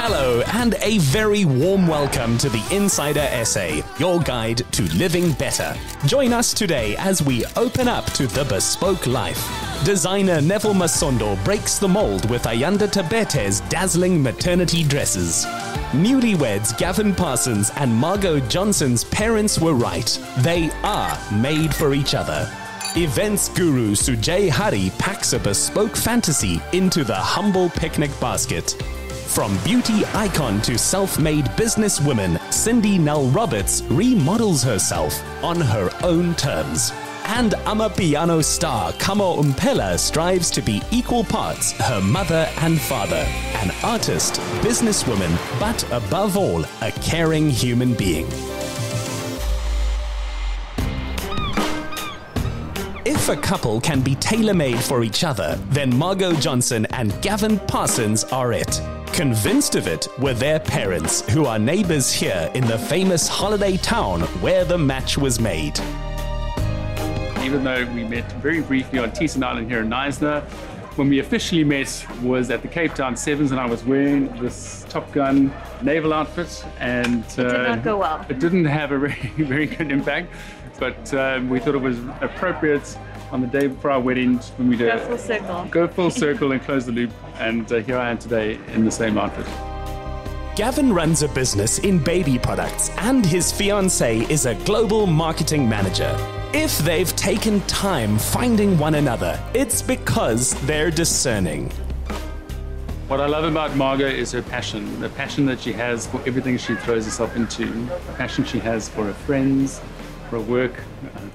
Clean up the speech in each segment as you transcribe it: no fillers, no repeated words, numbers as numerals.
Hello and a very warm welcome to the Insider Essay, your guide to living better. Join us today as we open up to the bespoke life. Designer Neville Masondo breaks the mold with Ayanda Thabethe's dazzling maternity dresses. Newlyweds Gavin Parsons and Margot Johnson's parents were right. They are made for each other. Events guru Sujay Harie packs a bespoke fantasy into the humble picnic basket. From beauty icon to self-made businesswoman, Nel Roberts remodels herself on her own terms. And Amapiano star Kamo Mphela strives to be equal parts her mother and father, an artist, businesswoman, but above all, a caring human being. If a couple can be tailor-made for each other, then Margot Johnson and Gavin Parsons are it. Convinced of it were their parents, who are neighbors here in the famous holiday town where the match was made. Even though we met very briefly on Island here in Knysna, when we officially met was at the Cape Town Sevens, and I was wearing this Top Gun naval outfit, and it did not go well. It didn't have a very good impact, but we thought it was appropriate on the day before our wedding when we go full circle. Go full circle and close the loop, and here I am today in the same outfit. Gavin runs a business in baby products, and his fiancée is a global marketing manager. If they've taken time finding one another, it's because they're discerning. What I love about Margot is her passion, the passion that she has for everything she throws herself into, the passion she has for her friends, for her work,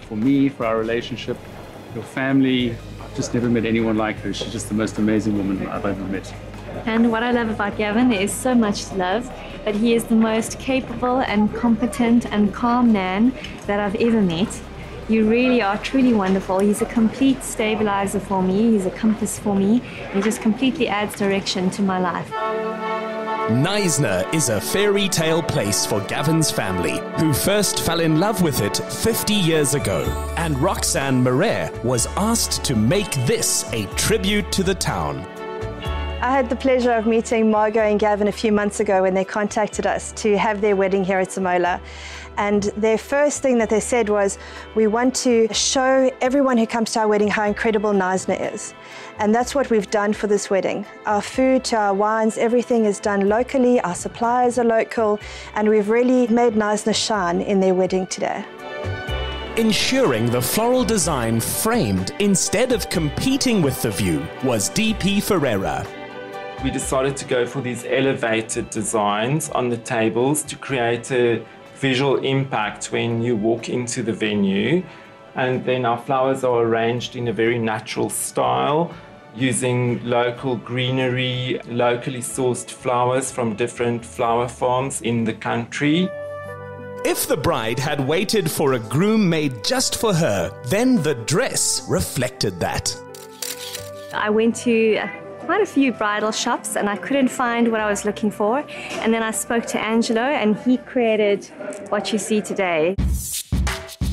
for me, for our relationship, your family. I've just never met anyone like her. She's just the most amazing woman I've ever met. And what I love about Gavin is so much to love, but he is the most capable and competent and calm man that I've ever met. You really are truly wonderful. He's a complete stabilizer for me. He's a compass for me. He just completely adds direction to my life. Knysna is a fairy tale place for Gavin's family, who first fell in love with it 50 years ago. And Roxanne Marais was asked to make this a tribute to the town. I had the pleasure of meeting Margot and Gavin a few months ago when they contacted us to have their wedding here at Samola. And their first thing that they said was, we want to show everyone who comes to our wedding how incredible Knysna is. And that's what we've done for this wedding. Our food to our wines, everything is done locally, our suppliers are local, and we've really made Knysna shine in their wedding today. Ensuring the floral design framed instead of competing with the view was DP Ferreira. We decided to go for these elevated designs on the tables to create a visual impact when you walk into the venue. And then our flowers are arranged in a very natural style, using local greenery, locally sourced flowers from different flower farms in the country. If the bride had waited for a groom made just for her, then the dress reflected that. I went to quite a few bridal shops and I couldn't find what I was looking for. And then I spoke to Angelo and he created what you see today.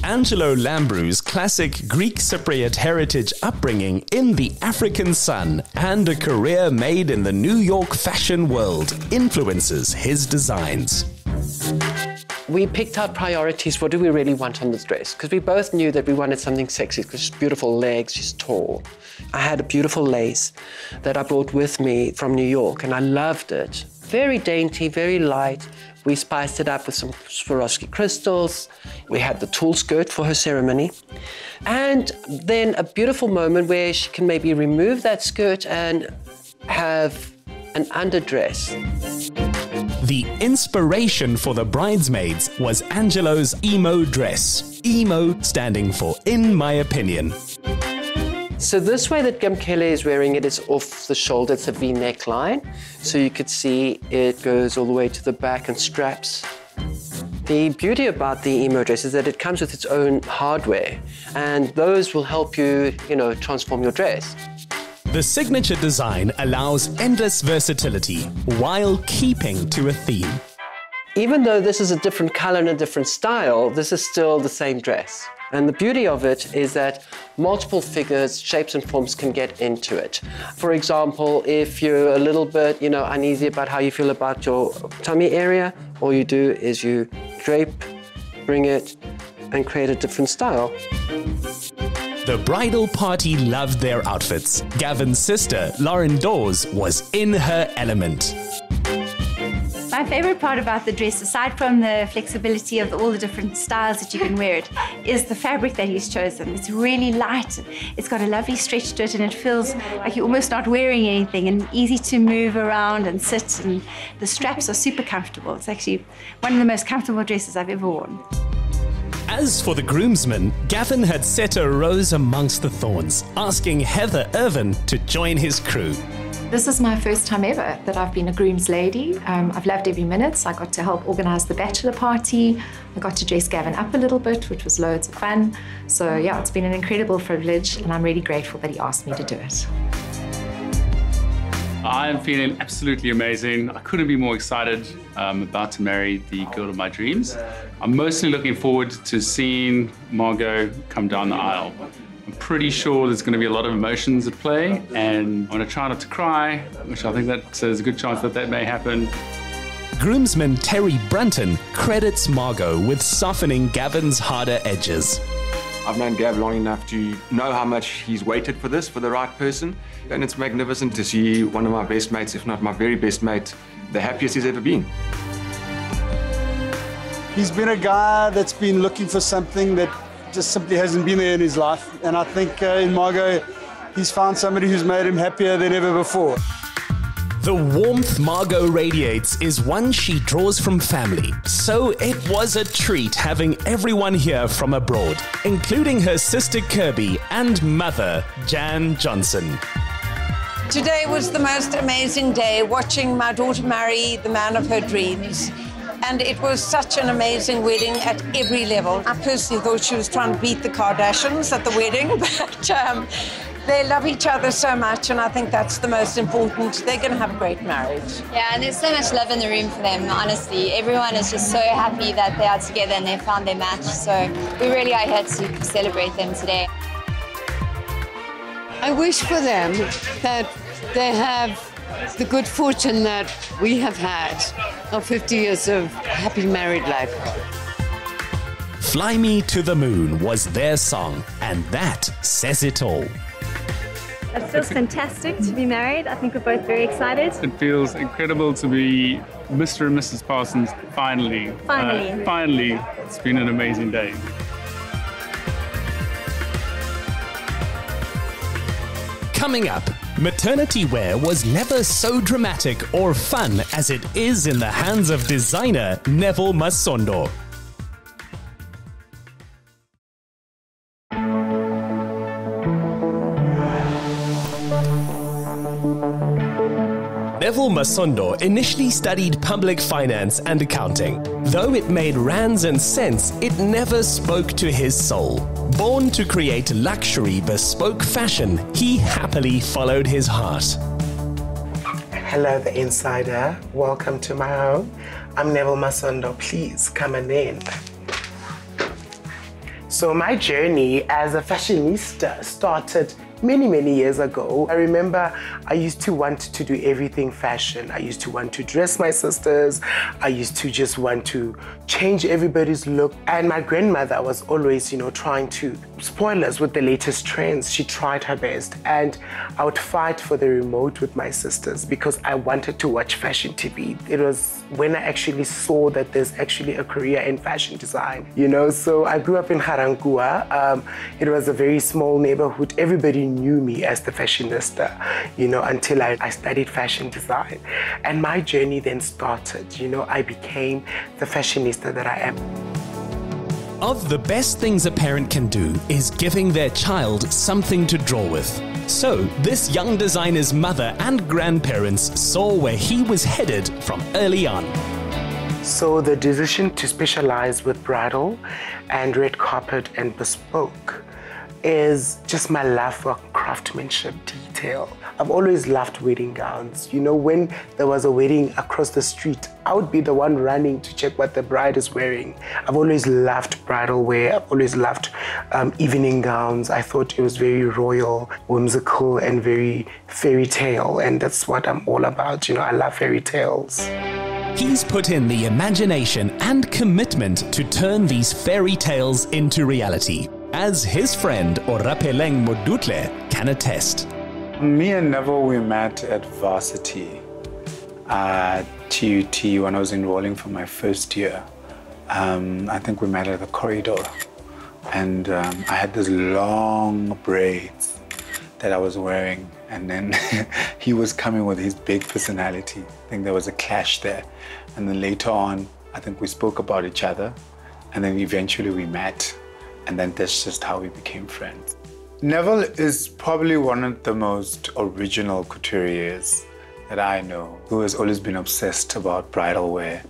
Angelo Lambru's classic Greek Cypriot heritage upbringing in the African sun and a career made in the New York fashion world influences his designs. We picked out priorities. What do we really want on this dress? Because we both knew that we wanted something sexy, because she's beautiful legs, she's tall. I had a beautiful lace that I brought with me from New York, and I loved it. Very dainty, very light. We spiced it up with some Swarovski crystals. We had the tulle skirt for her ceremony. And then a beautiful moment where she can maybe remove that skirt and have an underdress. The inspiration for the bridesmaids was Angelo's emo dress. Emo standing for in my opinion. So this way that Mphela is wearing it is off the shoulder. It's a V neckline. So you could see it goes all the way to the back and straps. The beauty about the emo dress is that it comes with its own hardware, and those will help you, transform your dress. The signature design allows endless versatility while keeping to a theme. Even though this is a different color and a different style, this is still the same dress. And the beauty of it is that multiple figures, shapes and forms can get into it. For example, if you're a little bit, uneasy about how you feel about your tummy area, all you do is you drape, bring it, and create a different style. The bridal party loved their outfits. Gavin's sister, Lauren Dawes, was in her element. My favorite part about the dress, aside from the flexibility of all the different styles that you can wear it, is the fabric that he's chosen. It's really light, it's got a lovely stretch to it, and it feels like you're almost not wearing anything, and easy to move around and sit, and the straps are super comfortable. It's actually one of the most comfortable dresses I've ever worn. As for the groomsmen, Gavin had set a rose amongst the thorns, asking Heather Irvin to join his crew. This is my first time ever that I've been a groom's lady. I've loved every minute. I got to help organise the bachelor party. I got to dress Gavin up a little bit, which was loads of fun. So yeah, it's been an incredible privilege, and I'm really grateful that he asked me to do it. I am feeling absolutely amazing. I couldn't be more excited. I'm about to marry the girl of my dreams. I'm mostly looking forward to seeing Margot come down the aisle. I'm pretty sure there's going to be a lot of emotions at play, and I'm going to try not to cry, which I think that there's a good chance that may happen. Groomsman Terry Brunton credits Margot with softening Gavin's harder edges. I've known Gav long enough to know how much he's waited for this, for the right person. And it's magnificent to see one of my best mates, if not my very best mate, the happiest he's ever been. He's been a guy that's been looking for something that just simply hasn't been there in his life. And I think in Margot, he's found somebody who's made him happier than ever before. The warmth Margot radiates is one she draws from family, so it was a treat having everyone here from abroad, including her sister Kirby and mother Jan Johnson. Today was the most amazing day, watching my daughter marry the man of her dreams. And it was such an amazing wedding at every level. I personally thought she was trying to beat the Kardashians at the wedding, but they love each other so much, and I think that's the most important. They're going to have a great marriage. Yeah, and there's so much love in the room for them, honestly. Everyone is just so happy that they are together and they found their match. So we really are here to celebrate them today. I wish for them that they have the good fortune that we have had of 50 years of happy married life. Fly Me to the Moon was their song, and that says it all. It feels fantastic to be married. I think we're both very excited. It feels incredible to be Mr. and Mrs. Parsons, finally. Finally. It's been an amazing day. Coming up, maternity wear was never so dramatic or fun as it is in the hands of designer Neville Masondo. Neville Masondo initially studied public finance and accounting. Though it made rands and cents, it never spoke to his soul. Born to create luxury, bespoke fashion, he happily followed his heart. Hello, The Insider. Welcome to my home. I'm Neville Masondo. Please come on in. So my journey as a fashionista started many years ago. I remember I used to want to do everything fashion. I used to want to dress my sisters. I used to just want to change everybody's look. And my grandmother was always, trying to spoil us with the latest trends. She tried her best. And I would fight for the remote with my sisters because I wanted to watch fashion TV. It was when I actually saw that there's actually a career in fashion design, So I grew up in Harangua. It was a very small neighborhood. Everybody knew me as the fashionista, until I studied fashion design. And my journey then started, I became the fashionista that I am. Of the best things a parent can do is giving their child something to draw with. So this young designer's mother and grandparents saw where he was headed from early on. So the decision to specialize with bridal and red carpet and bespoke is just my love for craftsmanship, detail. I've always loved wedding gowns. You know, when there was a wedding across the street, I would be the one running to check what the bride is wearing. I've always loved bridal wear. I've always loved evening gowns. I thought it was very royal, whimsical, and very fairy tale. And that's what I'm all about. You know, I love fairy tales. He's put in the imagination and commitment to turn these fairy tales into reality, as his friend Orapeleng Modutle can attest. Me and Neville, we met at varsity at TUT when I was enrolling for my first year. I think we met at the corridor, and I had these long braids that I was wearing, and then he was coming with his big personality. I think there was a clash there. And then later on, I think we spoke about each other, and then eventually we met, and then that's just how we became friends. Neville is probably one of the most original couturiers that I know, who has always been obsessed about bridal wear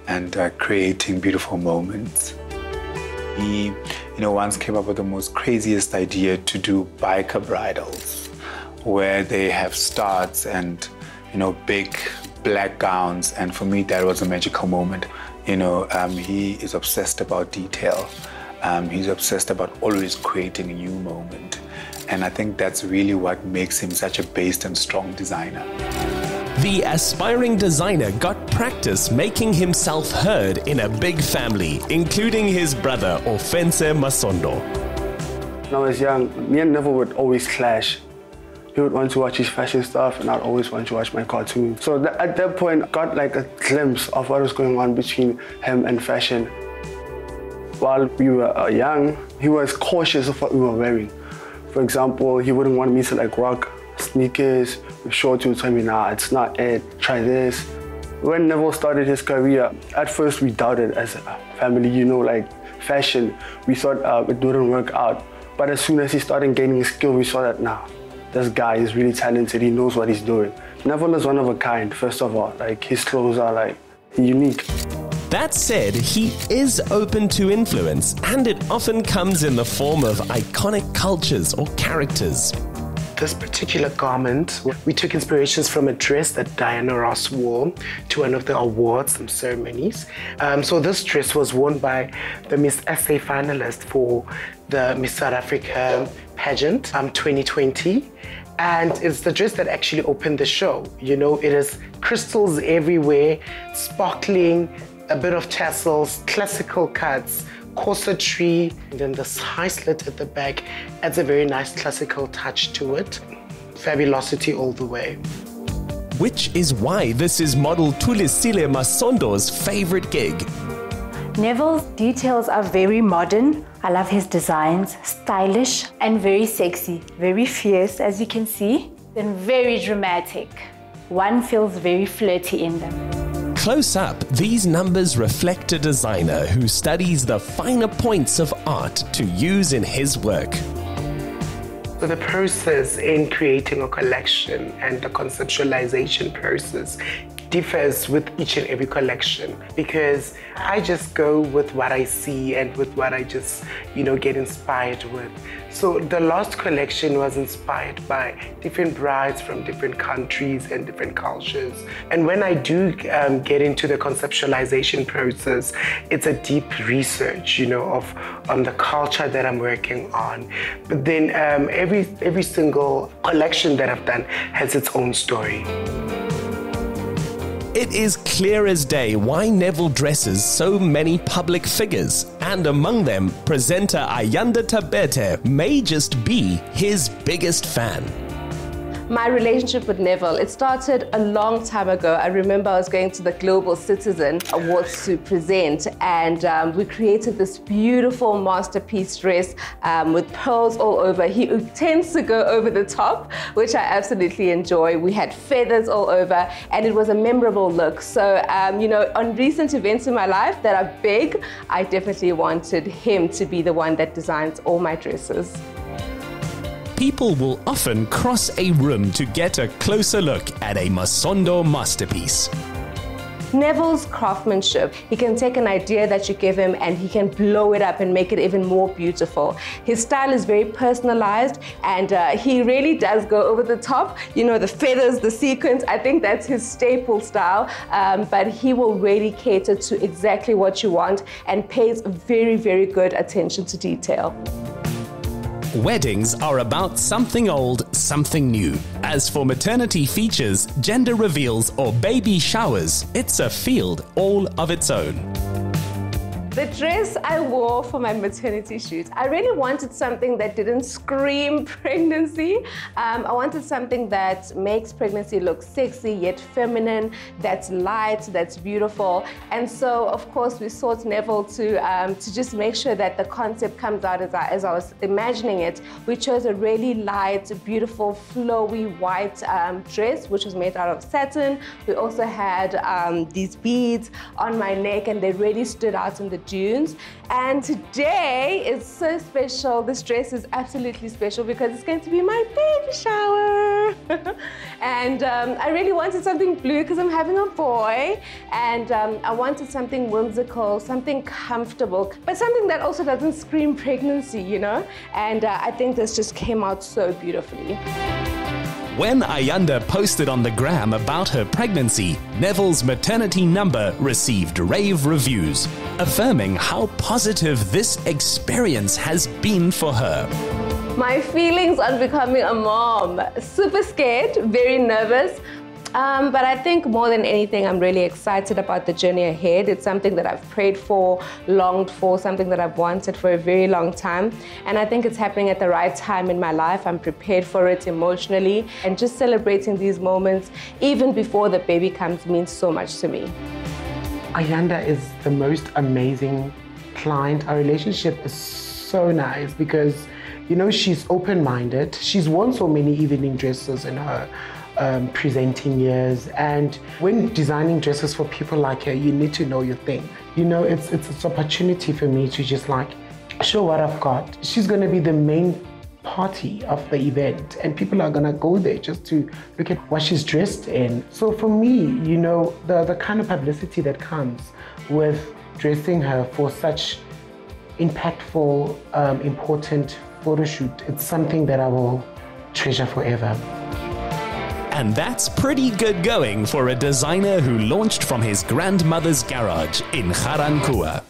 and creating beautiful moments. He, once came up with the most craziest idea to do biker bridals, where they have studs and, big black gowns. And for me, that was a magical moment. He is obsessed about detail. He's obsessed about always creating a new moment. And I think that's really what makes him such a based and strong designer. The aspiring designer got practice making himself heard in a big family, including his brother, Offense Masondo. When I was young, me and Neville would always clash. He would want to watch his fashion stuff, and I'd always want to watch my cartoons. So at that point, I got like a glimpse of what was going on between him and fashion. While we were young, he was cautious of what we were wearing. For example, he wouldn't want me to rock sneakers with shorts. He would tell me, nah, it's not it, try this. When Neville started his career, at first we doubted as a family, fashion, we thought it wouldn't work out. But as soon as he started gaining skill, we saw that, nah, this guy is really talented, he knows what he's doing. Neville is one of a kind, first of all. His clothes are unique. That said, he is open to influence, and it often comes in the form of iconic cultures or characters. This particular garment, we took inspirations from a dress that Diana Ross wore to one of the awards and ceremonies. So this dress was worn by the Miss SA finalist for the Miss South Africa pageant 2020. And it's the dress that actually opened the show. It is crystals everywhere, sparkling, a bit of tassels, classical cuts, corsetry, and then this high slit at the back adds a very nice classical touch to it. Fabulosity all the way. Which is why this is model Thulisile Masondo's favorite gig. Neville's details are very modern. I love his designs, stylish and very sexy, very fierce as you can see, and very dramatic. One feels very flirty in them. Close up, these numbers reflect a designer who studies the finer points of art to use in his work. So the process in creating a collection and the conceptualization process differs with each and every collection, because I just go with what I see and with what I just, get inspired with. So the last collection was inspired by different brides from different countries and different cultures. And when I do get into the conceptualization process, it's a deep research, of the culture that I'm working on. But then every single collection that I've done has its own story. It is clear as day why Neville dresses so many public figures, and among them, presenter Ayanda Thabethe may just be his biggest fan. My relationship with Neville, it started a long time ago. I remember I was going to the Global Citizen Awards to present, and we created this beautiful masterpiece dress with pearls all over. He tends to go over the top, which I absolutely enjoy. We had feathers all over, and it was a memorable look. So, on recent events in my life that are big, I definitely wanted him to be the one that designs all my dresses. People will often cross a room to get a closer look at a Masondo masterpiece. Neville's craftsmanship, he can take an idea that you give him and he can blow it up and make it even more beautiful. His style is very personalized, and he really does go over the top. You know, the feathers, the sequins, I think that's his staple style, but he will really cater to exactly what you want and pays very, very good attention to detail. Weddings are about something old, something new. As for maternity features, gender reveals or baby showers, it's a field all of its own. The dress I wore for my maternity shoot, I really wanted something that didn't scream pregnancy. I wanted something that makes pregnancy look sexy yet feminine, that's light, that's beautiful. And so, of course, we sought Neville to just make sure that the concept comes out as I was imagining it. We chose a really light, beautiful, flowy white dress, which was made out of satin. We also had these beads on my neck, and they really stood out in the dunes. And today is so special. This dress is absolutely special because it's going to be my baby shower. And I really wanted something blue because I'm having a boy, and I wanted something whimsical, something comfortable, but something that also doesn't scream pregnancy, you know? And I think this just came out so beautifully. When Ayanda posted on the gram about her pregnancy, Neville's maternity number received rave reviews, affirming how positive this experience has been for her. My feelings on becoming a mom: super scared, very nervous. But I think more than anything, I'm really excited about the journey ahead. It's something that I've prayed for, longed for, something that I've wanted for a very long time. And I think it's happening at the right time in my life. I'm prepared for it emotionally. And just celebrating these moments, even before the baby comes, means so much to me. Ayanda is the most amazing client. Our relationship is so nice because, you know, she's open-minded. She's worn so many evening dresses in her presenting years, and when designing dresses for people like her, you need to know your thing. You know, it's an opportunity for me to just like show what I've got. She's going to be the main party of the event, and people are going to go there just to look at what she's dressed in. So for me, you know, the kind of publicity that comes with dressing her for such impactful, important photo shoot, it's something that I will treasure forever. And that's pretty good going for a designer who launched from his grandmother's garage in Garankuwa.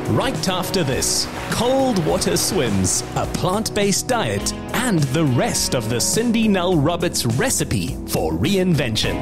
Right after this, cold water swims, a plant-based diet, and the rest of the Cindy Nel Roberts recipe for reinvention.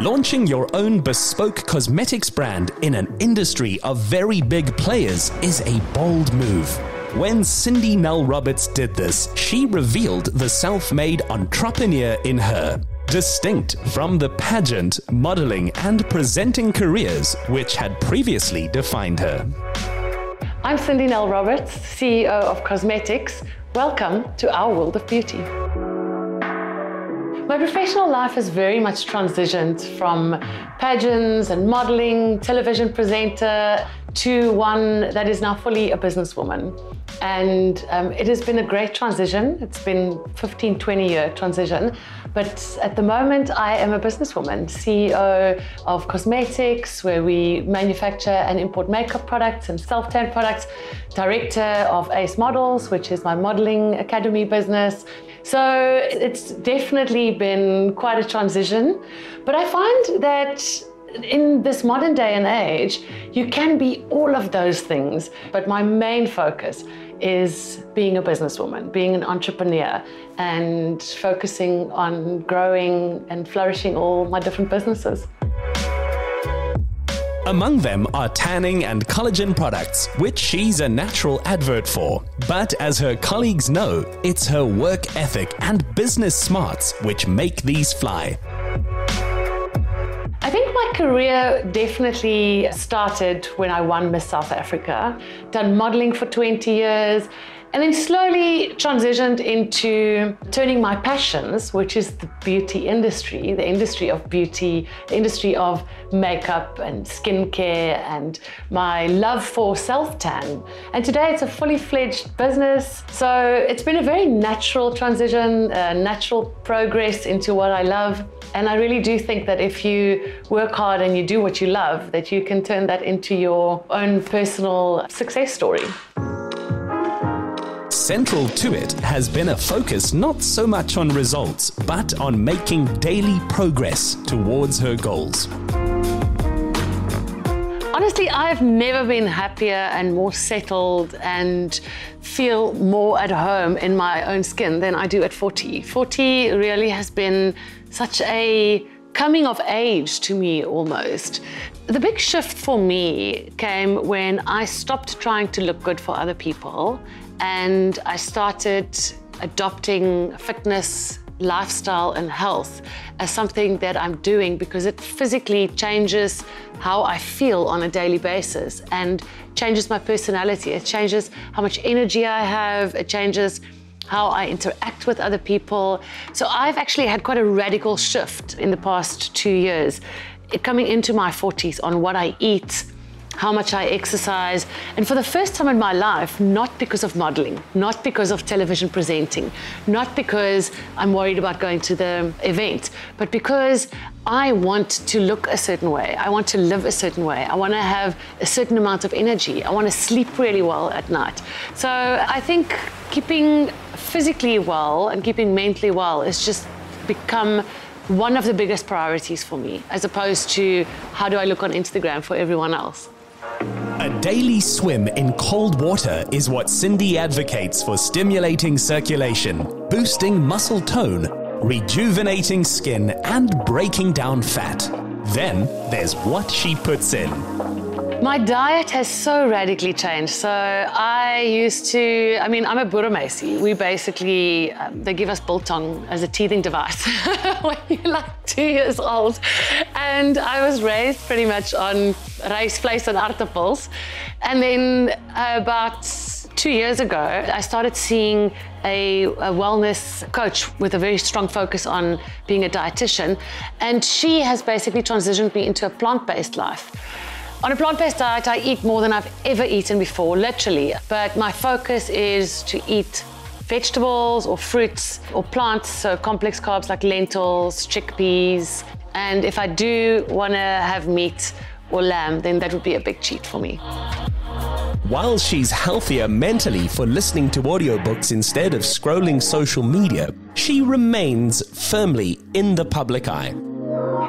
Launching your own bespoke cosmetics brand in an industry of very big players is a bold move. When Cindy Nel Roberts did this, she revealed the self-made entrepreneur in her, distinct from the pageant, modeling, and presenting careers which had previously defined her. I'm Cindy Nel Roberts, CEO of Cosmetics. Welcome to our world of beauty. My professional life has very much transitioned from pageants and modeling, television presenter, to one that is now fully a businesswoman. And it has been a great transition. It's been 15, 20-year transition. But at the moment, I am a businesswoman, CEO of Cosmetics, where we manufacture and import makeup products and self-tan products, director of Ace Models, which is my modeling academy business. So it's definitely been quite a transition. But I find that in this modern day and age, you can be all of those things. But my main focus is being a businesswoman, being an entrepreneur, and focusing on growing and flourishing all my different businesses. Among them are tanning and collagen products, which she's a natural advert for. But as her colleagues know, it's her work ethic and business smarts which make these fly. I think my career definitely started when I won Miss South Africa. Done modeling for 20 years, And then slowly transitioned into turning my passions, which is the beauty industry, the industry of beauty, the industry of makeup and skincare, and my love for self-tan. And today it's a fully fledged business. So it's been a very natural transition, natural progress into what I love. And I really do think that if you work hard and you do what you love, that you can turn that into your own personal success story. Central to it has been a focus not so much on results, but on making daily progress towards her goals. Honestly, I've never been happier and more settled and feel more at home in my own skin than I do at 40. 40 really has been such a coming of age to me almost. The big shift for me came when I stopped trying to look good for other people and I started adopting fitness, lifestyle and health as something that I'm doing because it physically changes how I feel on a daily basis and changes my personality. It changes how much energy I have. It changes how I interact with other people. So I've actually had quite a radical shift in the past 2 years, coming into my 40s on what I eat, how much I exercise, and for the first time in my life, not because of modeling, not because of television presenting, not because I'm worried about going to the event, but because I want to look a certain way, I want to live a certain way, I want to have a certain amount of energy, I want to sleep really well at night. So I think keeping physically well and keeping mentally well has just become one of the biggest priorities for me, as opposed to how do I look on Instagram for everyone else. A daily swim in cold water is what Cindy advocates for stimulating circulation, boosting muscle tone, rejuvenating skin, and breaking down fat. Then there's what she puts in. My diet has so radically changed. So I'm a Burumesi. We basically, they give us biltong as a teething device when you're like 2 years old. And I was raised pretty much on rice, vlees and aardappels. And then about 2 years ago, I started seeing a wellness coach with a very strong focus on being a dietitian. And she has basically transitioned me into a plant-based life. On a plant-based diet, I eat more than I've ever eaten before, literally. But my focus is to eat vegetables or fruits or plants, so complex carbs like lentils, chickpeas. And if I do want to have meat or lamb, then that would be a big cheat for me. While she's healthier mentally for listening to audiobooks instead of scrolling social media, she remains firmly in the public eye.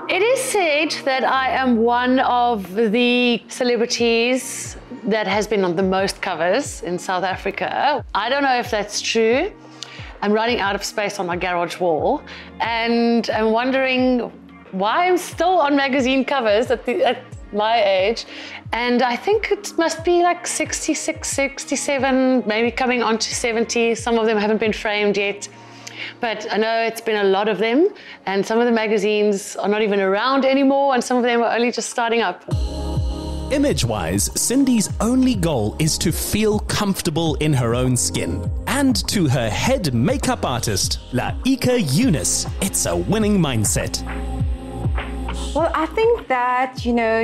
It is said that I am one of the celebrities that has been on the most covers in South Africa. I don't know if that's true. I'm running out of space on my garage wall and I'm wondering why I'm still on magazine covers at my age. And I think it must be like 66, 67, maybe coming on to 70. Some of them haven't been framed yet. But I know it's been a lot of them, and some of the magazines are not even around anymore, and some of them are only just starting up. Image-wise, Cindy's only goal is to feel comfortable in her own skin. And to her head makeup artist, Laika Eunice, it's a winning mindset. Well, I think that,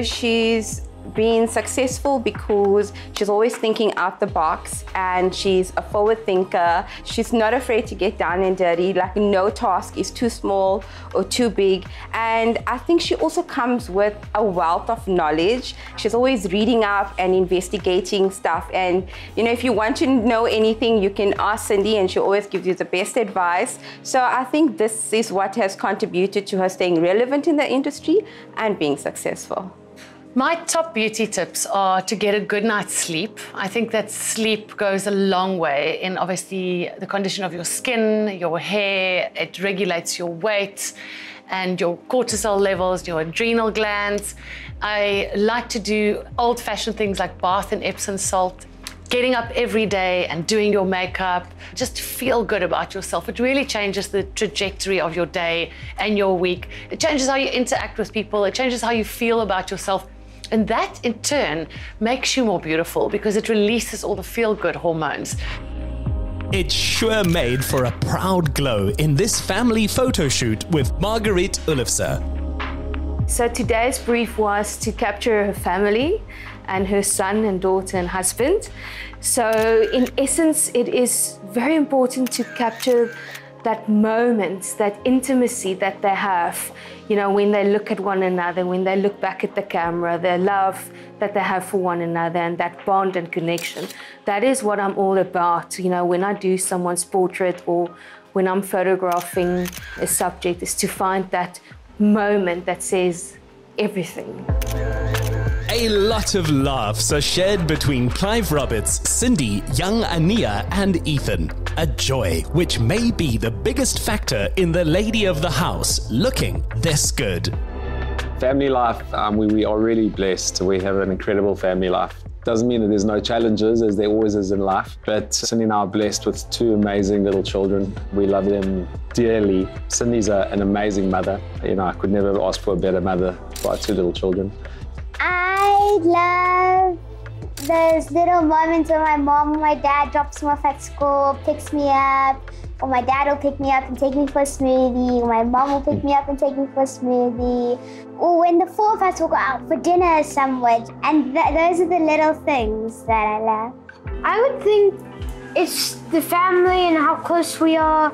she's been successful because she's always thinking out the box and she's a forward thinker. She's not afraid to get down and dirty, like no task is too small or too big. And I think she also comes with a wealth of knowledge. She's always reading up and investigating stuff. And if you want to know anything, you can ask Cindy and she always gives you the best advice. So I think this is what has contributed to her staying relevant in the industry and being successful. My top beauty tips are to get a good night's sleep. I think that sleep goes a long way in obviously the condition of your skin, your hair. It regulates your weight and your cortisol levels, your adrenal glands. I like to do old-fashioned things like bath in Epsom salt, getting up every day and doing your makeup, just feel good about yourself. It really changes the trajectory of your day and your week. It changes how you interact with people. It changes how you feel about yourself. And that, in turn, makes you more beautiful because it releases all the feel-good hormones. It's sure made for a proud glow in this family photo shoot with Margaret Ulfse. So today's brief was to capture her family and her son and daughter and husband. So in essence, it is very important to capture that moment, that intimacy that they have, you know, when they look at one another, when they look back at the camera, the love that they have for one another and that bond and connection. That is what I'm all about, you know, when I do someone's portrait or when I'm photographing a subject, is to find that moment that says everything. A lot of laughs are shared between Clive Roberts, Cindy, young Ania and Ethan. A joy which may be the biggest factor in the lady of the house looking this good. Family life, we are really blessed. We have an incredible family life. Doesn't mean that there's no challenges, as there always is in life, but Cindy and I are blessed with two amazing little children. We love them dearly. Cindy's an amazing mother. You know, I could never ask for a better mother for our two little children. I love those little moments when my mom or my dad drops me off at school, picks me up, or my dad will pick me up and take me for a smoothie, or my mom will pick me up and take me for a smoothie, or when the four of us will go out for dinner somewhere. And those are the little things that I love. I would think it's the family and how close we are,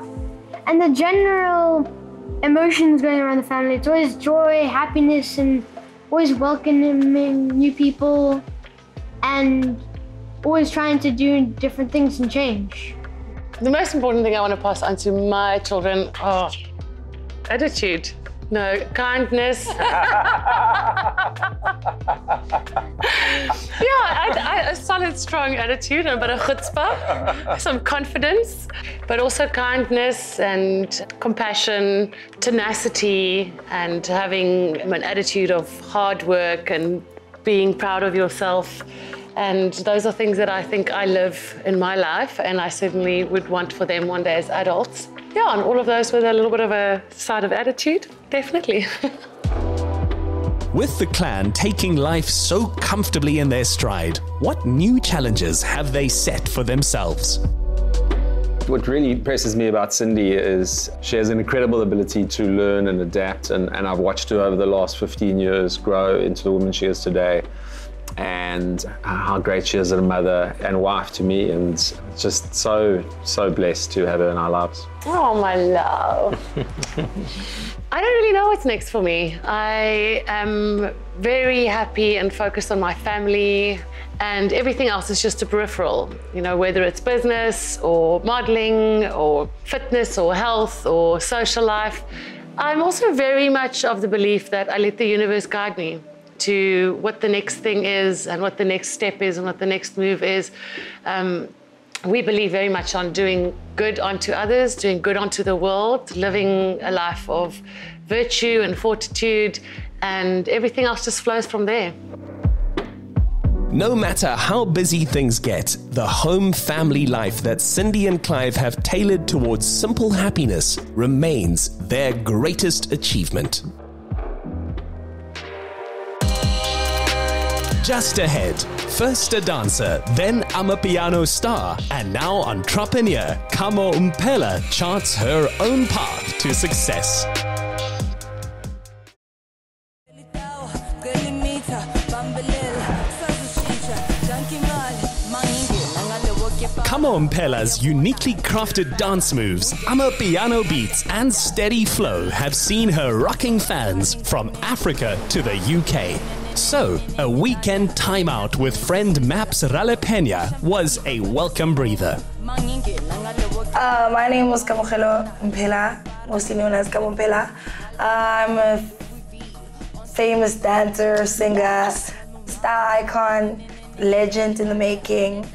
and the general emotions going around the family. It's always joy, happiness, and always welcoming new people, and always trying to do different things and change. The most important thing I want to pass on to my children, attitude. No, kindness. Yeah, a solid, strong attitude, a bit of chutzpah, some confidence, but also kindness and compassion, tenacity, and having an attitude of hard work and being proud of yourself. And those are things that I think I live in my life, and I certainly would want for them one day as adults. Yeah, and all of those with a little bit of a side of attitude, definitely. With the clan taking life so comfortably in their stride, what new challenges have they set for themselves? What really impresses me about Cindy is she has an incredible ability to learn and adapt, and I've watched her over the last 15 years grow into the woman she is today, and how great she is as a mother and wife to me, and just so blessed to have her in our lives. Oh, my love. I don't really know what's next for me. I am very happy and focused on my family, and everything else is just a peripheral, you know, whether it's business or modeling or fitness or health or social life. I'm also very much of the belief that I let the universe guide me to what the next thing is and what the next step is and what the next move is. We believe very much on doing good onto others, doing good onto the world, living a life of virtue and fortitude, and everything else just flows from there. No matter how busy things get, the home family life that Cindy and Clive have tailored towards simple happiness remains their greatest achievement. Just ahead, first a dancer, then Amapiano star, and now entrepreneur, Kamo Mphela charts her own path to success. Kamo Mphela's uniquely crafted dance moves, Amapiano beats and steady flow have seen her rocking fans from Africa to the UK. So, a weekend timeout with friend Maps Ralepena was a welcome breather. My name was Kamo Mphela, mostly known as Kamo Mphela. I'm a famous dancer, singer, star icon, legend in the making.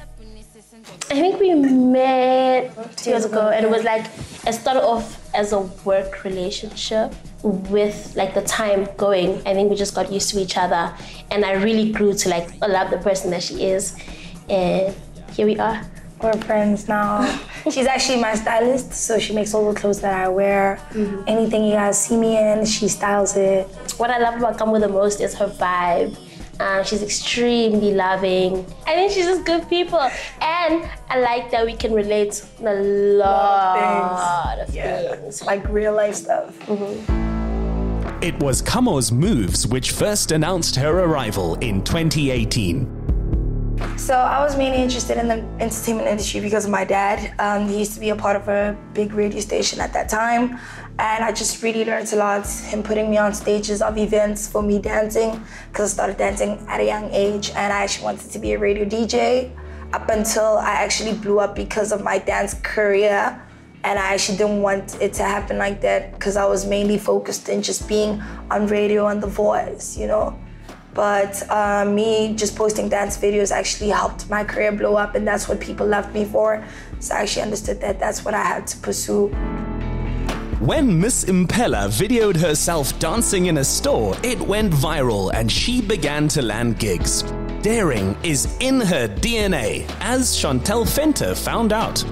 I think we met 2 years ago, and it was like, it started off as a work relationship. With like the time going, I think we just got used to each other, and I really grew to like love the person that she is, and here we are. We're friends now. She's actually my stylist, so she makes all the clothes that I wear. Anything you guys see me in, she styles it. What I love about Kamo the most is her vibe. She's extremely loving. I think she's just good people. And I like that we can relate on a lot of things. Like real life stuff. It was Kamo's moves which first announced her arrival in 2018. So I was mainly interested in the entertainment industry because of my dad. He used to be a part of a big radio station at that time. And I just really learned a lot, him putting me on stages of events for me dancing, because I started dancing at a young age, and I actually wanted to be a radio DJ up until I actually blew up because of my dance career. And I actually didn't want it to happen like that because I was mainly focused in just being on radio and The Voice, you know? But me just posting dance videos actually helped my career blow up, and that's what people loved me for. So I actually understood that that's what I had to pursue. When Miss Mphela videoed herself dancing in a store, it went viral and she began to land gigs. Daring is in her DNA, as Chantel Fenter found out.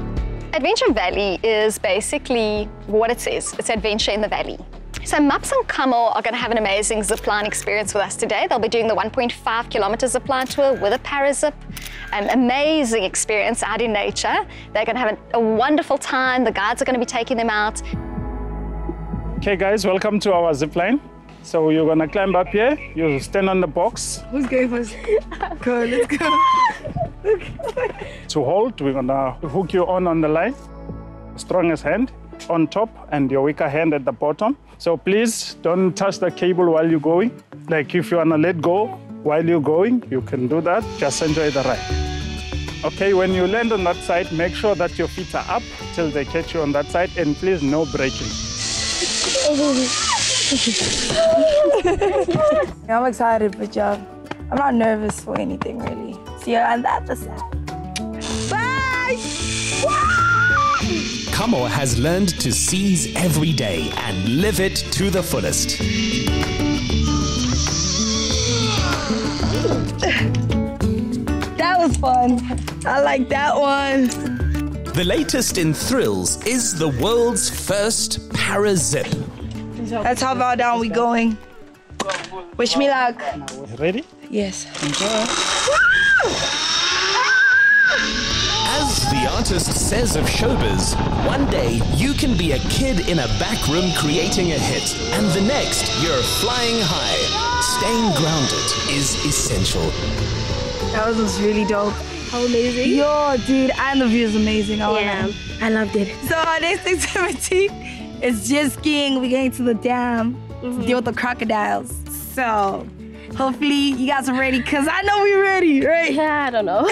Adventure Valley is basically what it says. It's adventure in the valley. So Maps and Kamo are going to have an amazing zipline experience with us today. They'll be doing the 1.5 kilometer zipline tour with a parazip. An amazing experience out in nature. They're going to have a wonderful time. The guides are going to be taking them out. Okay guys, welcome to our zipline. So you're going to climb up here. You stand on the box. Who's going first? Go, let's go. To hold, we're going to hook you on the line. Strongest hand on top and your weaker hand at the bottom. So please don't touch the cable while you're going. Like if you want to let go while you're going, you can do that. Just enjoy the ride. Okay, when you land on that side, make sure that your feet are up till they catch you on that side, and please no braking. I'm excited, but I'm not nervous for anything really. See you on the other side. Bye! Kamo has learned to seize every day and live it to the fullest. That was fun. I like that one. The latest in thrills is the world's first parazip. That's how far down we going. Wish me luck. Ready? Yes. As the artist says of showbiz, one day you can be a kid in a back room creating a hit, and the next you're flying high. Staying grounded is essential. That was really dope. How amazing. Yo, dude, and the view is amazing. I loved it. So our next activity is jet skiing. We're going to the dam to deal with the crocodiles. So hopefully you guys are ready, because I know we're ready, right? Yeah, I don't know.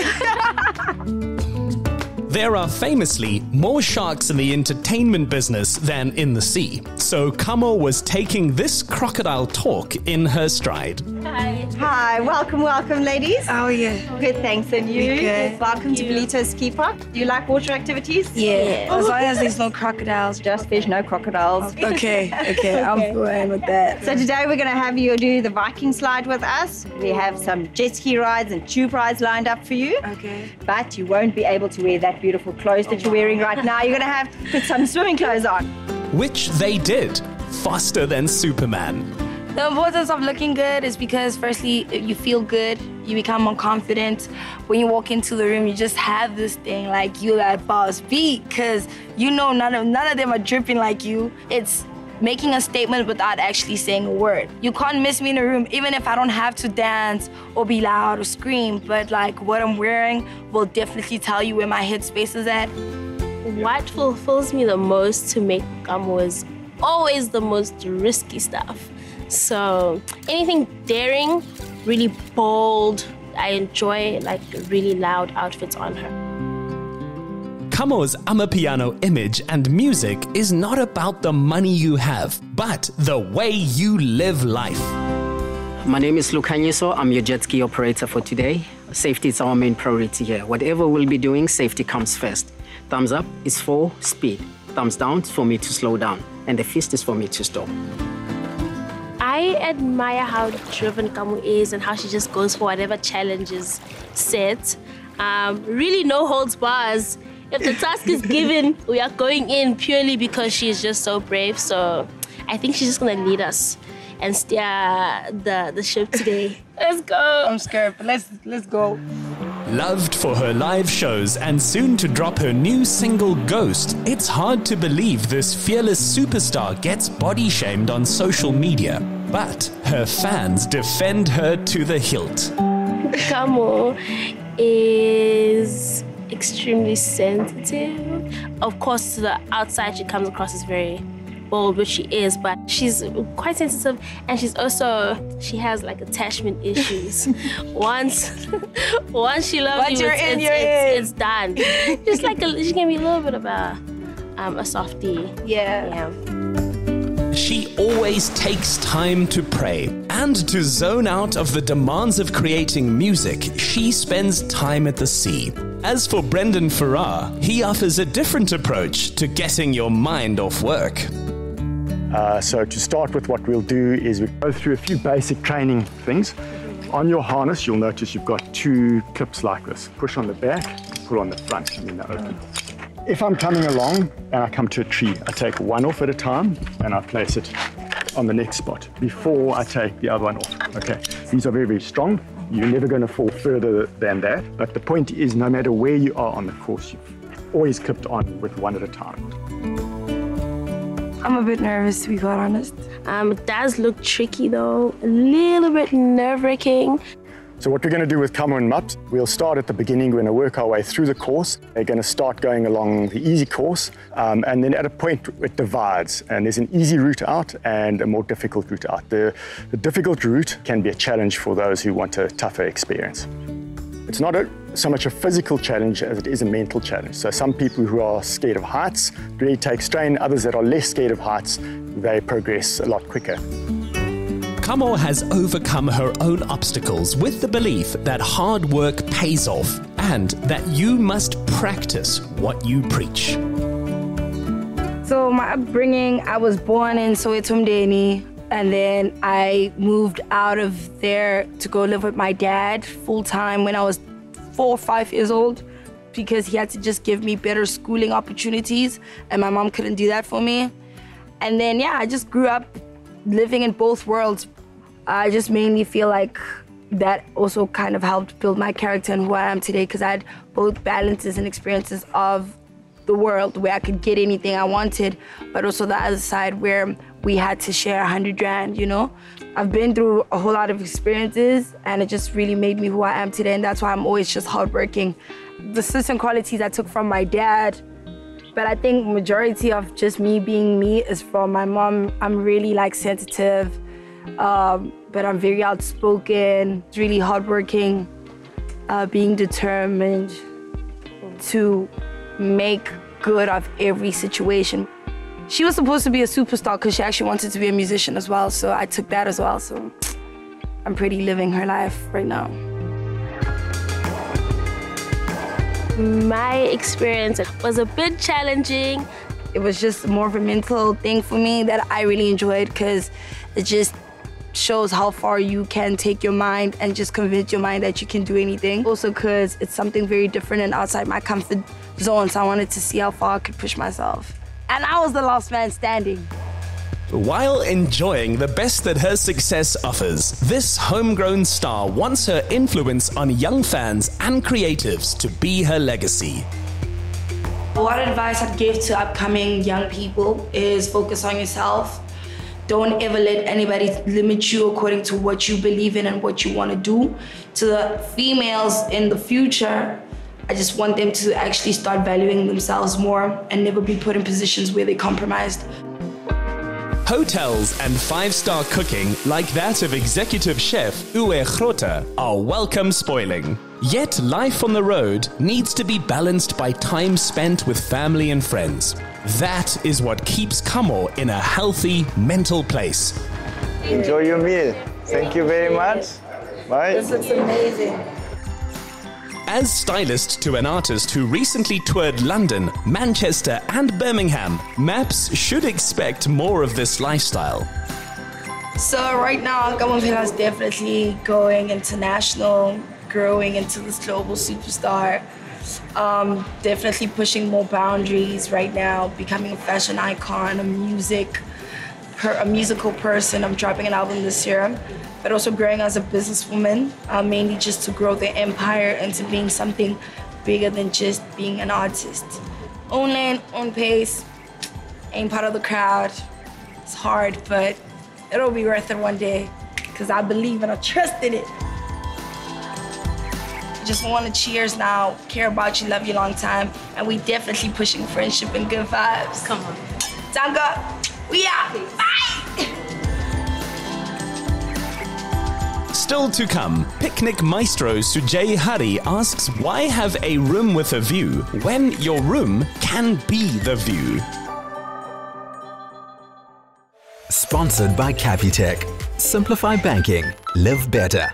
There are famously more sharks in the entertainment business than in the sea. So Kamo was taking this crocodile talk in her stride. Hi. Hi, welcome, ladies. Oh, yeah. Good, thanks. And you? Good. Welcome to Belito's Ski Park. Do you like water activities? Yeah. As long as there's no crocodiles. Just fish, no crocodiles. Okay, I'm fine with that. So today we're going to have you do the Viking slide with us. We have some jet ski rides and tube rides lined up for you. Okay. But you won't be able to wear that beautiful clothes that you're wearing right now. You're going to have to put some swimming clothes on. Which they did, faster than Superman. The importance of looking good is because, firstly, you feel good, you become more confident. When you walk into the room, you just have this thing like you at boss beat, because you know none of them are dripping like you. It's making a statement without actually saying a word. You can't miss me in a room, even if I don't have to dance or be loud or scream, but like what I'm wearing will definitely tell you where my headspace is at. What fulfills me the most to make Kamo is always the most risky stuff. So anything daring, really bold. I enjoy like really loud outfits on her. Kamo's Amapiano image and music is not about the money you have, but the way you live life. My name is Knysna. I'm your jet ski operator for today. Safety is our main priority here. Whatever we'll be doing, safety comes first. Thumbs up is for speed. Thumbs down is for me to slow down. And the fist is for me to stop. I admire how driven Kamo is and how she just goes for whatever challenge is set. Really no holds bars. If the task is given, we are going in purely because she is just so brave. So I think she's just gonna lead us and steer the ship today. Let's go. I'm scared, but let's go. Loved for her live shows and soon to drop her new single Ghost, it's hard to believe this fearless superstar gets body shamed on social media. But her fans defend her to the hilt. Kamo is extremely sensitive. Of course, to the outside, she comes across as very bold, which she is, but she's quite sensitive, and she has like attachment issues. Once she loves you, it's done. Just like she can be a little bit of a softie. Yeah. She always takes time to pray and to zone out of the demands of creating music. She spends time at the sea. As for Brendan Farrar, he offers a different approach to getting your mind off work. So to start with, what we'll do is we'll go through a few basic training things. On your harness, you'll notice you've got two clips like this. Push on the back, pull on the front, and then they're open. If I'm coming along and I come to a tree, I take one off at a time and I place it on the next spot before I take the other one off. Okay, these are very, very strong. You're never going to fall further than that. But the point is, no matter where you are on the course, you've always clipped on with one at a time. I'm a bit nervous, to be quite honest. It does look tricky though, a little bit nerve-wracking. So what we're going to do with Kamo and Mups, we'll start at the beginning. We're going to work our way through the course. We're going to start going along the easy course, and then at a point it divides, and there's an easy route out and a more difficult route out. The difficult route can be a challenge for those who want a tougher experience. It's not so much a physical challenge as it is a mental challenge. So some people who are scared of heights really take strain. Others that are less scared of heights, they progress a lot quicker. Kamo has overcome her own obstacles with the belief that hard work pays off and that you must practice what you preach. So my upbringing, I was born in Soweto Mdeni, and then I moved out of there to go live with my dad full-time when I was 4 or 5 years old, because he had to just give me better schooling opportunities, and my mom couldn't do that for me. And then, yeah, I just grew up living in both worlds. I just mainly feel like that also kind of helped build my character and who I am today, because I had both balances and experiences of the world where I could get anything I wanted, but also the other side where we had to share 100 rand, you know? I've been through a whole lot of experiences, and it just really made me who I am today, and that's why I'm always just hardworking. The certain qualities I took from my dad, but I think majority of just me being me is from my mom. I'm really like sensitive, but I'm very outspoken, really hardworking, being determined to make good of every situation. She was supposed to be a superstar because she actually wanted to be a musician as well, so I took that as well, so I'm pretty living her life right now. My experience was a bit challenging. It was just more of a mental thing for me that I really enjoyed, because it just shows how far you can take your mind and just convince your mind that you can do anything. Also because it's something very different and outside my comfort zone, so I wanted to see how far I could push myself. And I was the last man standing. While enjoying the best that her success offers, this homegrown star wants her influence on young fans and creatives to be her legacy. What advice I'd give to upcoming young people is focus on yourself. Don't ever let anybody limit you according to what you believe in and what you want to do. To the females in the future, I just want them to actually start valuing themselves more and never be put in positions where they're compromised. Hotels and 5-star cooking like that of executive chef Uwe Grota are welcome spoiling. Yet life on the road needs to be balanced by time spent with family and friends. That is what keeps Kamo in a healthy mental place. Enjoy your meal. Thank you very much. Bye. This looks amazing. As stylist to an artist who recently toured London, Manchester and Birmingham, Maps should expect more of this lifestyle. So right now, Kamo Mphela is definitely going international, growing into this global superstar. Definitely pushing more boundaries right now, becoming a fashion icon, a music a musical person. I'm dropping an album this year, but also growing as a businesswoman, mainly just to grow the empire into being something bigger than just being an artist. Own lane, own pace, ain't part of the crowd. It's hard, but it'll be worth it one day, because I believe and I trust in it. Just want to cheers now, care about you, love you long time, and we definitely pushing friendship and good vibes. Come on. Tanga, we out. Bye! Still to come, picnic maestro Sujay Harie asks why have a room with a view when your room can be the view. Sponsored by Capitec. Simplify banking. Live better.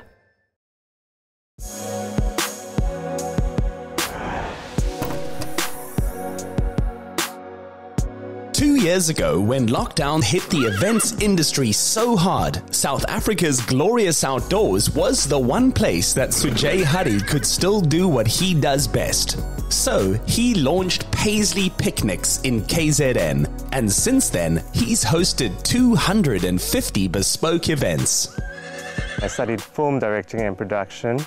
Two years ago, when lockdown hit the events industry so hard, South Africa's glorious outdoors was the one place that Sujay Harie could still do what he does best. So he launched Paisley Picnics in KZN, and since then, he's hosted 250 bespoke events. I studied film directing and production,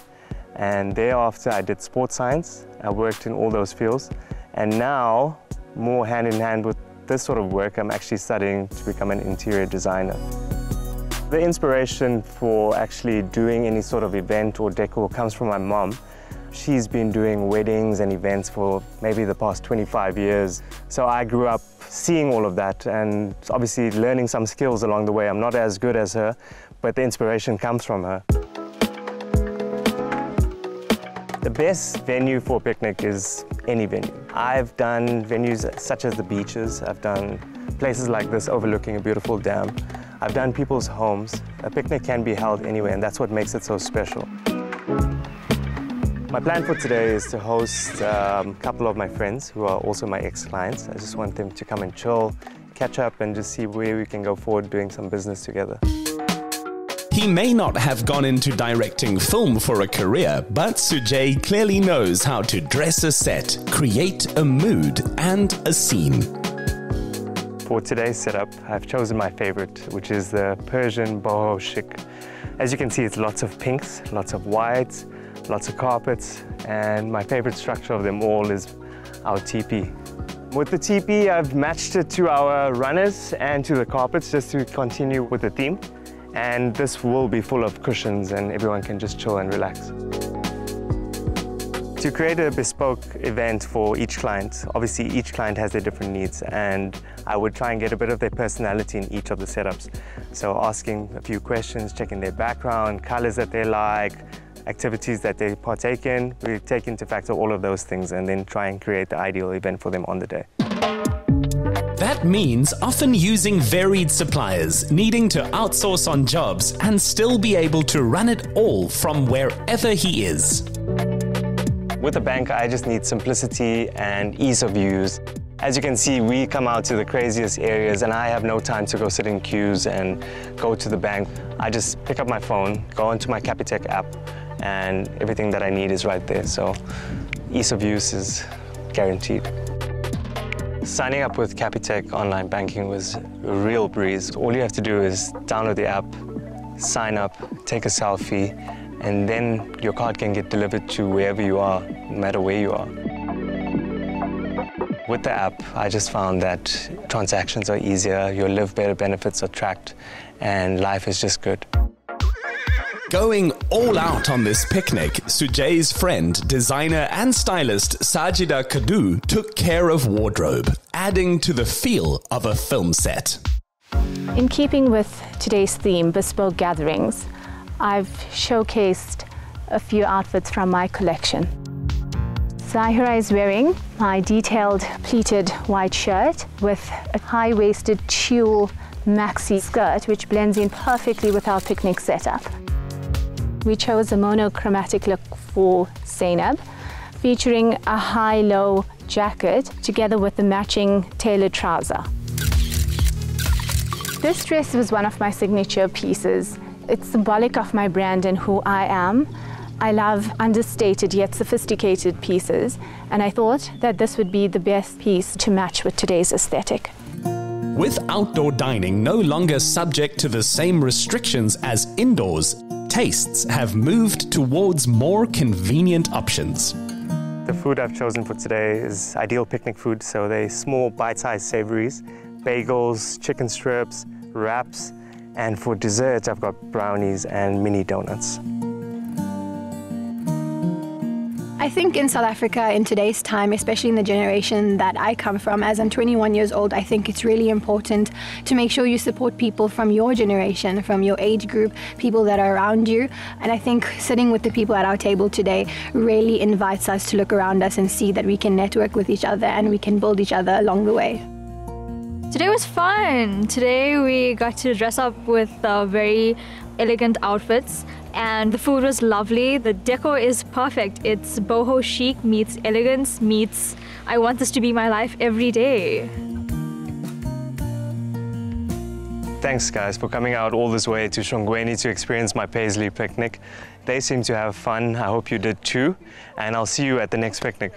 and thereafter I did sports science. I worked in all those fields, and now, more hand in hand with this sort of work, I'm actually studying to become an interior designer. The inspiration for actually doing any sort of event or decor comes from my mom. She's been doing weddings and events for maybe the past 25 years. So I grew up seeing all of that and obviously learning some skills along the way. I'm not as good as her, but the inspiration comes from her. The best venue for a picnic is any venue. I've done venues such as the beaches. I've done places like this overlooking a beautiful dam. I've done people's homes. A picnic can be held anywhere, and that's what makes it so special. My plan for today is to host a couple of my friends who are also my ex-clients. I just want them to come and chill, catch up, and just see where we can go forward doing some business together. He may not have gone into directing film for a career, but Sujay clearly knows how to dress a set, create a mood and a scene. For today's setup, I've chosen my favorite, which is the Persian boho chic. As you can see, it's lots of pinks, lots of whites, lots of carpets, and my favorite structure of them all is our teepee. With the teepee, I've matched it to our runners and to the carpets just to continue with the theme. And this will be full of cushions and everyone can just chill and relax. To create a bespoke event for each client, obviously each client has their different needs, and I would try and get a bit of their personality in each of the setups. So asking a few questions, checking their background, colors that they like, activities that they partake in. We take into factor all of those things and then try and create the ideal event for them on the day. That means often using varied suppliers, needing to outsource on jobs and still be able to run it all from wherever he is. With a bank, I just need simplicity and ease of use. As you can see, we come out to the craziest areas and I have no time to go sit in queues and go to the bank. I just pick up my phone, go into my Capitec app, and everything that I need is right there. So ease of use is guaranteed. Signing up with Capitec online banking was a real breeze. All you have to do is download the app, sign up, take a selfie, and then your card can get delivered to wherever you are, no matter where you are. With the app, I just found that transactions are easier, your Live Better benefits are tracked, and life is just good. Going all out on this picnic, Sujay's friend, designer and stylist Sajida Kadu took care of wardrobe, adding to the feel of a film set. In keeping with today's theme, Bespoke Gatherings, I've showcased a few outfits from my collection. Zahira is wearing my detailed pleated white shirt with a high-waisted tulle maxi skirt, which blends in perfectly with our picnic setup. We chose a monochromatic look for Zainab, featuring a high-low jacket together with the matching tailored trouser. This dress was one of my signature pieces. It's symbolic of my brand and who I am. I love understated yet sophisticated pieces, and I thought that this would be the best piece to match with today's aesthetic. With outdoor dining no longer subject to the same restrictions as indoors, tastes have moved towards more convenient options. The food I've chosen for today is ideal picnic food, so they're small bite-sized savories, bagels, chicken strips, wraps, and for dessert I've got brownies and mini donuts. I think in South Africa in today's time, especially in the generation that I come from, as I'm 21 years old, I think it's really important to make sure you support people from your generation, from your age group, people that are around you. And I think sitting with the people at our table today really invites us to look around us and see that we can network with each other and we can build each other along the way. Today was fun. Today we got to dress up with very elegant outfits and the food was lovely. The decor is perfect. It's boho chic meets elegance meets I want this to be my life every day. Thanks guys for coming out all this way to Shongweni to experience my Paisley picnic. They seem to have fun. I hope you did too. And I'll see you at the next picnic.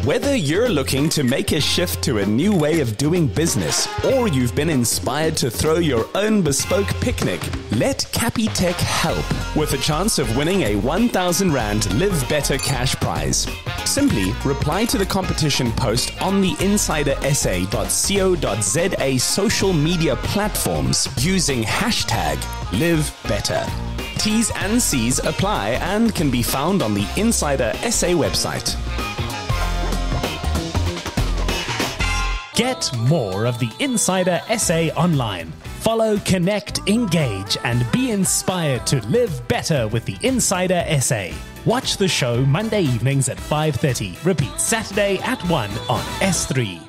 Whether you're looking to make a shift to a new way of doing business or you've been inspired to throw your own bespoke picnic, let Capitec help with a chance of winning a 1,000 Rand Live Better cash prize. Simply reply to the competition post on the insidersa.co.za social media platforms using hashtag #LiveBetter. T's and C's apply and can be found on the Insider SA website. Get more of the Insider SA online. Follow, connect, engage, and be inspired to live better with the Insider SA. Watch the show Monday evenings at 5:30. Repeat Saturday at 1 on S3.